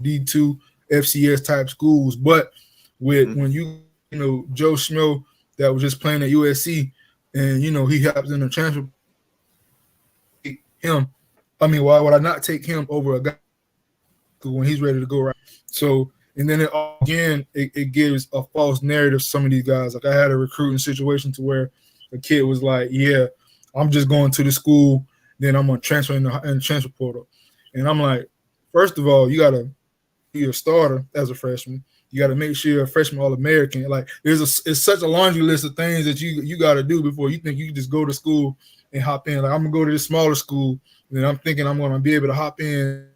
[SPEAKER 5] D2 FCS type schools. But with when Joe Schmo that was just playing at USC and he happens in the transfer him, why would I not take him over a guy when he's ready to go right? So, and then it gives a false narrative to some of these guys. Like I had a recruiting situation to where a kid was like, yeah, I'm just going to the school, then I'm going to transfer in the transfer portal. And I'm like, first of all, you got to be a starter as a freshman. You got to make sure you're a freshman All-American. Like it's such a laundry list of things that you got to do before you think you can just go to school and hop in. Like I'm gonna go to this smaller school, and then I'm thinking I'm gonna be able to hop in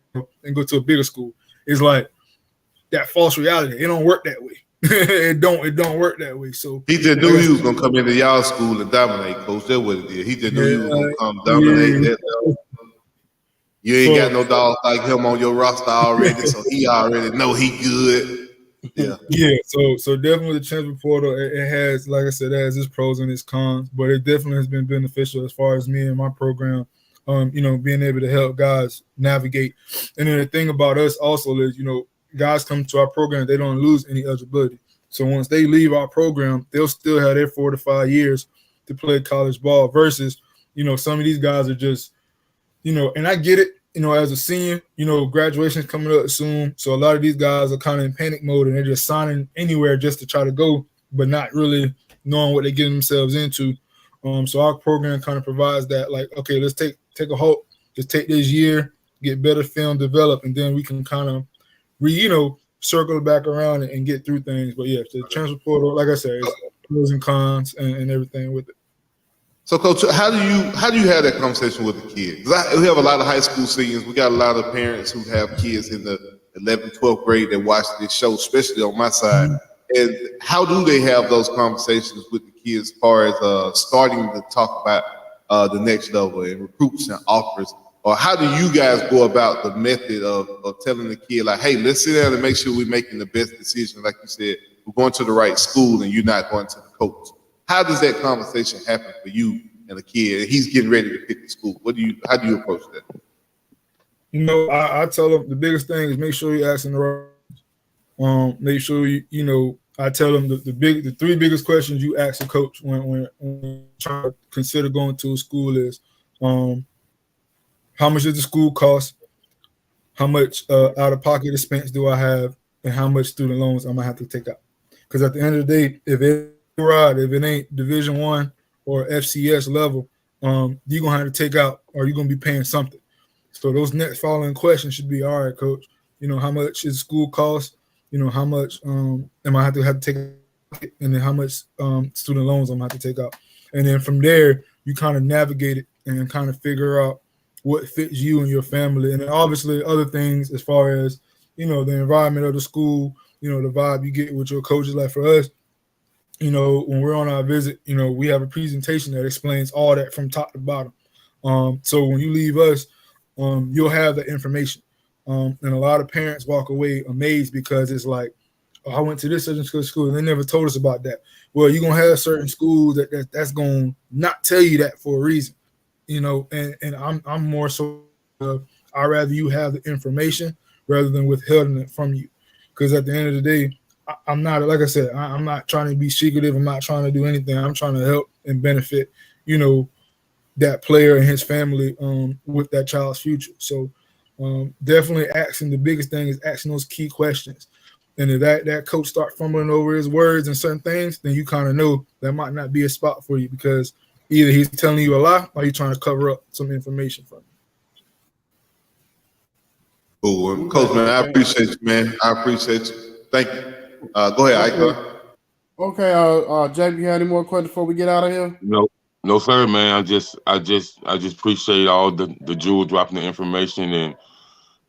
[SPEAKER 5] and go to a bigger school. It's like that false reality. It don't work that way. it don't work that way. So
[SPEAKER 3] he just knew he was gonna come into y'all school and dominate, coach. That's what it did. He just knew he was gonna come dominate that level. You ain't got no dogs like him on your roster already, so he already know he good. Yeah.
[SPEAKER 5] Yeah. So definitely the transfer portal, it has, like I said, it has its pros and its cons, but it definitely has been beneficial as far as me and my program, being able to help guys navigate. And then the thing about us also is, guys come to our program, they don't lose any eligibility. So once they leave our program, they'll still have their 4 to 5 years to play college ball versus, some of these guys are just, and I get it, as a senior, graduation's coming up soon. So a lot of these guys are kind of in panic mode and they're just signing anywhere just to try to go, but not really knowing what they're getting themselves into. So our program kind of provides that, like, okay, let's take a halt, just take this year, get better film, develop, and then we can kind of circle back around and get through things. But yeah, the transfer portal, like I said, it's pros and cons and everything with it.
[SPEAKER 3] So, Coach, how do you have that conversation with the kids? We have a lot of high school seniors. We got a lot of parents who have kids in the 11th, 12th grade that watch this show, especially on my side. And how do they have those conversations with the kids as far as starting to talk about the next level and recruits and offers? Or how do you guys go about the method of telling the kid, like, hey, let's sit down and make sure we're making the best decision? Like you said, we're going to the right school and you're not going to the coach. How does that conversation happen for you and the kid? He's getting ready to pick the school. How do you approach that?
[SPEAKER 5] I tell them the biggest thing is make sure you're asking the right. Make sure I tell them the 3 biggest questions you ask a coach when you try to consider going to a school is, how much does the school cost? How much out of pocket expense do I have, and how much student loans I'm gonna have to take out? Because at the end of the day, if it ain't Division I or FCS level, you're gonna have to take out, or you're gonna be paying something. So those next following questions should be, all right, coach, how much is school cost? How much am I have to take out, and then how much student loans I'm gonna have to take out? And then from there, you kind of navigate it and kind of figure out what fits you and your family. And then obviously other things as far as, the environment of the school, the vibe you get with your coaches. Like for us, when we're on our visit, we have a presentation that explains all that from top to bottom. So when you leave us, you'll have the information. And a lot of parents walk away amazed because it's like, oh, I went to this certain school and they never told us about that. Well, you're going to have certain schools that's going to not tell you that for a reason. And I'm more so, I'd rather you have the information rather than withholding it from you. Because at the end of the day, I'm not, like I said, I'm not trying to be secretive. I'm not trying to do anything. I'm trying to help and benefit, that player and his family with that child's future. So definitely the biggest thing is asking those key questions. And if that coach start fumbling over his words and certain things, then you kind of know that might not be a spot for you, because either he's telling you a lie or he's trying to cover up some information from you.
[SPEAKER 3] Cool. Coach, man, I appreciate you, man. I appreciate you. Thank you. Go ahead, Ike.
[SPEAKER 2] Okay, Jake, you have any more questions before we get out of here?
[SPEAKER 4] No, sir, man. I just appreciate all the jewel dropping the information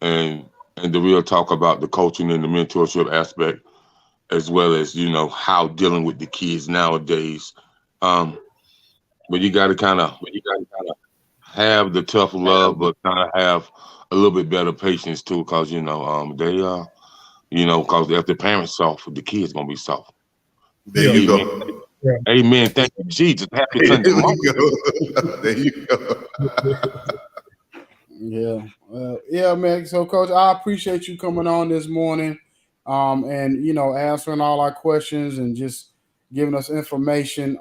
[SPEAKER 4] and the real talk about the coaching and the mentorship aspect, as well as how dealing with the kids nowadays. But you got to kind of have the tough love, but kind of have a little bit better patience too, because they because if the parents soft, the kids gonna be soft.
[SPEAKER 3] There you go.
[SPEAKER 5] Yeah.
[SPEAKER 4] Amen. Thank you, Jesus. Happy Sunday.
[SPEAKER 3] There you go.
[SPEAKER 2] Yeah, man. So, Coach, I appreciate you coming on this morning, and answering all our questions and just giving us information,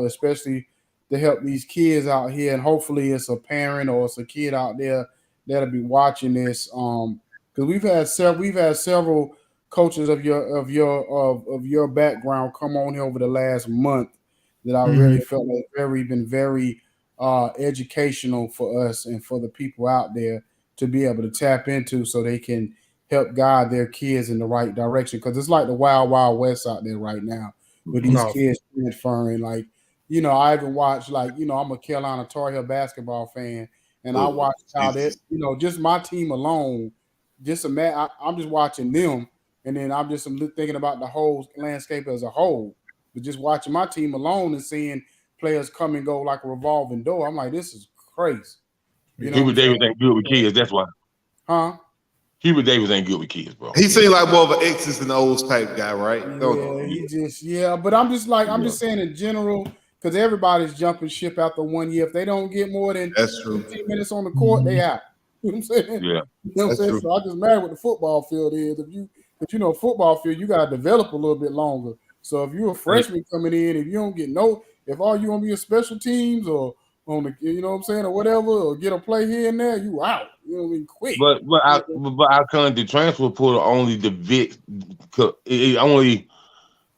[SPEAKER 2] especially to help these kids out here. And hopefully it's a parent or it's a kid out there that'll be watching this. Because we've had several coaches of your background come on here over the last month that I really felt like been very educational for us and for the people out there to be able to tap into, so they can help guide their kids in the right direction. Because it's like the wild, wild west out there right now with these kids transferring. Like, I even watch I'm a Carolina Tar Heel basketball fan, and I
[SPEAKER 3] Oh,
[SPEAKER 2] watch how that
[SPEAKER 3] Jesus.
[SPEAKER 2] just my team alone, I'm just watching them, and then I'm just thinking about the whole landscape as a whole. But just watching my team alone and seeing players come and go like a revolving door, I'm like, this is crazy. You know what
[SPEAKER 4] Hubert
[SPEAKER 2] I'm
[SPEAKER 4] Davis
[SPEAKER 2] saying?
[SPEAKER 4] ain't good with kids. That's why.
[SPEAKER 2] Huh?
[SPEAKER 4] Hubert Davis ain't good with kids, bro.
[SPEAKER 3] He seemed like more of an X's and O's type guy, right?
[SPEAKER 2] But I'm just
[SPEAKER 4] Yeah.
[SPEAKER 2] saying in general, because everybody's jumping ship after 1 year. If they don't get more than
[SPEAKER 3] That's true.
[SPEAKER 2] 15 minutes on the court, they out. You know what I'm saying?
[SPEAKER 4] Yeah.
[SPEAKER 2] You know what I'm
[SPEAKER 3] That's
[SPEAKER 2] saying?
[SPEAKER 3] true.
[SPEAKER 2] So I just mad what the football field is. Football field, you gotta develop a little bit longer. So if you're a freshman coming in, if you don't get if all you gonna be a special teams or on the, you know what I'm saying, or whatever, or get a play here and there, you out. You know what I mean? Quick.
[SPEAKER 4] But I couldn't. The transfer portal only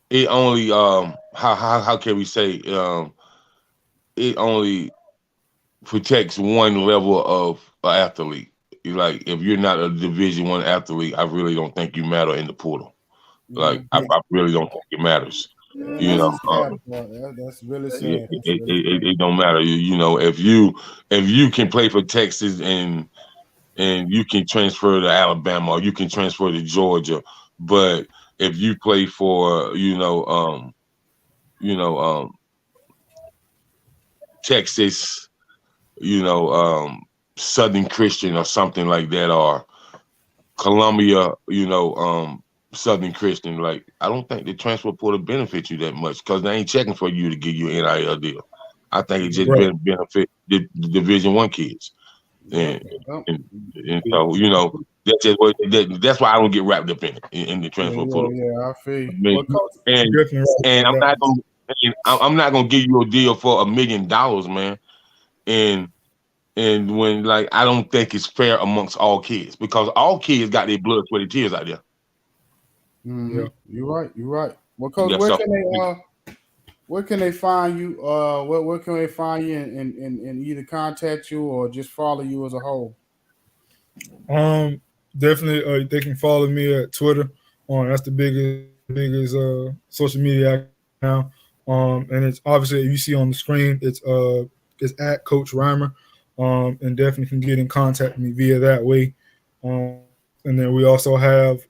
[SPEAKER 4] it only how can we say it only protects one level of an athlete. Like if you're not a Division I athlete, I really don't think you matter in the portal. Like I really don't think it matters. You know,
[SPEAKER 2] That's really sad.
[SPEAKER 4] it don't matter. You know, if you can play for Texas and you can transfer to Alabama or you can transfer to Georgia, but if you play for Texas, Southern Christian or something like that, or Columbia, Southern Christian, like I don't think the transfer portal benefits you that much because they ain't checking for you to give you an NIL deal. I think it just benefit the Division I kids, and so that's just that's why I don't get wrapped up in it in the transfer portal.
[SPEAKER 2] Yeah, I feel you.
[SPEAKER 4] And I'm not gonna give you a deal for $1 million, man. And when like I don't think it's fair amongst all kids because all kids got their blood, sweat, and tears out there.
[SPEAKER 2] Mm-hmm. Yeah, you're right. Well, Coach, where can they find you? Where can they find you and either contact you or just follow you as a whole?
[SPEAKER 5] Definitely, they can follow me at Twitter. That's the biggest social media account. And it's obviously you see on the screen. It's at Coach Rymer. And definitely can get in contact with me via that way. And then we also have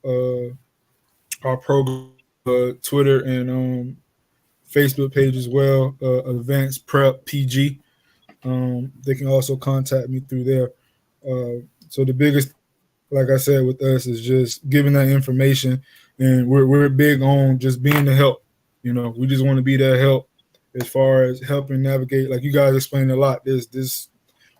[SPEAKER 5] our program Twitter and Facebook page as well, Advanced Prep PG. They can also contact me through there. So the biggest, like I said, with us is just giving that information, and we're big on just being the help. We just want to be that help as far as helping navigate. Like you guys explained a lot. There's this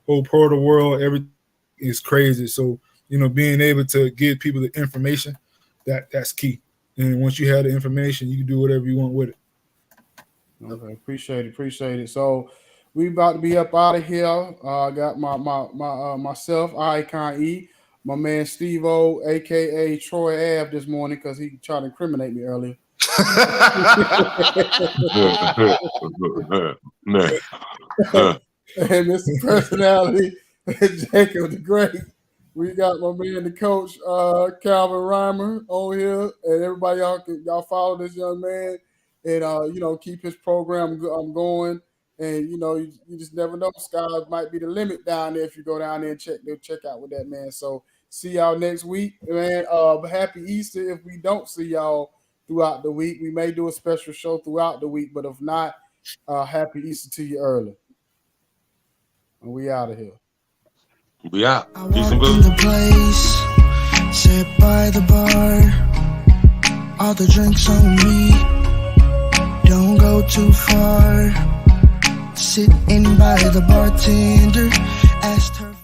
[SPEAKER 5] whole portal world, everything is crazy. So, being able to give people the information, that's key. And once you have the information, you can do whatever you want with it.
[SPEAKER 2] Okay, appreciate it. So we about to be up out of here. I got myself, Icon E, my man Steve-O, aka Troy Ave, this morning because he tried to incriminate me earlier. And Mr. Personality, Jacob the Great. We got my man, the coach, Kalvin Rymer on here, and everybody y'all follow this young man, and keep his program going. And you just never know, skies might be the limit down there if you go down there and check out with that man. So see y'all next week, man. Happy Easter if we don't see y'all throughout the week. We may do a special show throughout the week, but if not, happy Easter to you early. And we out of here.
[SPEAKER 4] We out.
[SPEAKER 1] I walked in the place, sat by the bar, all the drinks on me, don't go too far, sitting by the bartender, asked her